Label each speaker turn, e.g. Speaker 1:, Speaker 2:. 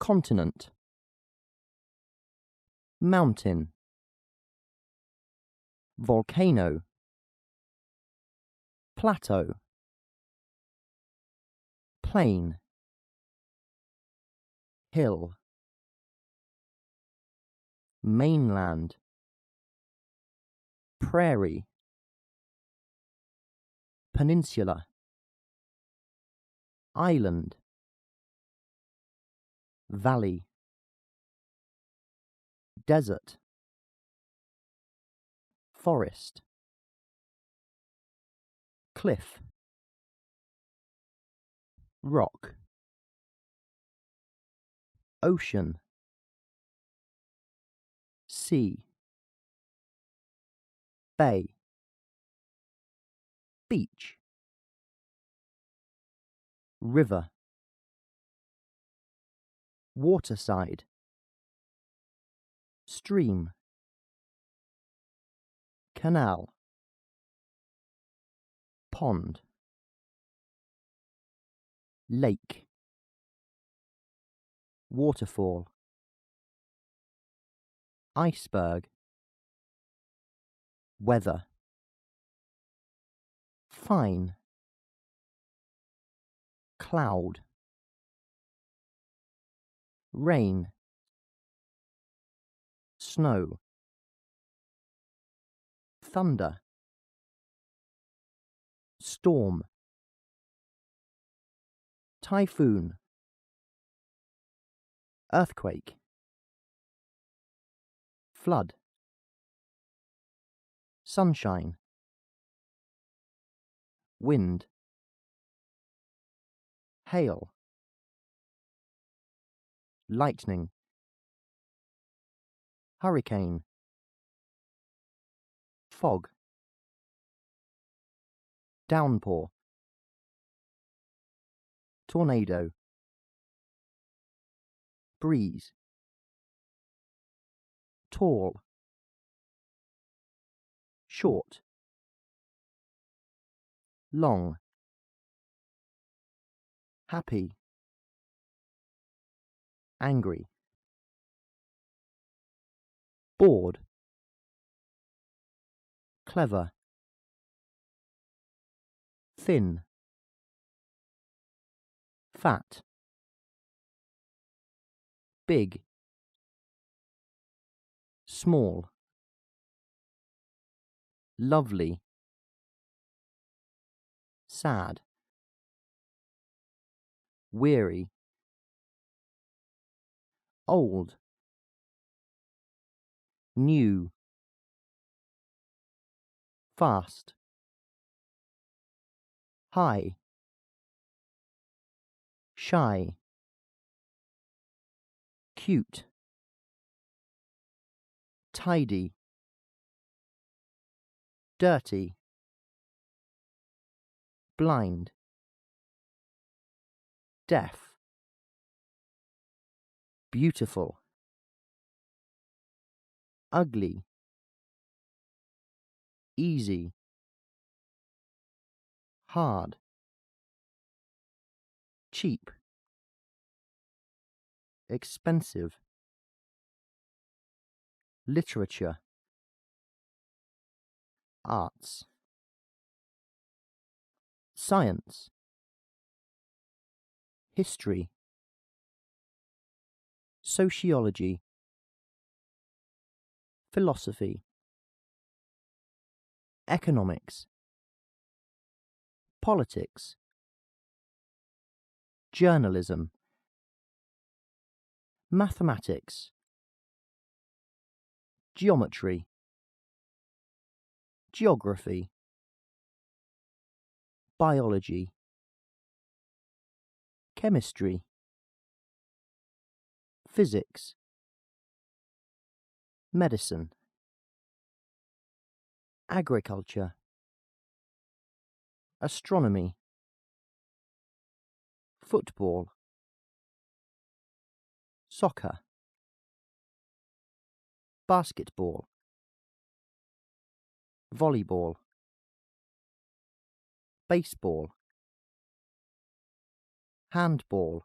Speaker 1: continent, mountain, volcano, plateau, plain, hill, mainland, prairie, peninsula, island, valley, desert, forest, cliff, rock, ocean, sea, bay, beach, river, waterside, stream, canal, pond, lake, waterfall, iceberg, weather, fine, cloud, rain, snow, thunder, storm, typhoon, earthquake, flood, sunshine, wind, hail, lightning, hurricane, fog, downpour, tornado, breeze, tall, short, long, happy, angry, bored, clever, thin, fat, big, small, lovely, sad, weary, old, new, fast, high, shy, cute, tidy, dirty, blind, deaf, beautiful, ugly, easy, hard, cheap, expensive, literature, arts, science, history, sociology, philosophy, economics, politics, journalism, mathematics, geometry, geography, biology, chemistry, physics, medicine, agriculture, astronomy, football, soccer, basketball, volleyball, baseball, handball,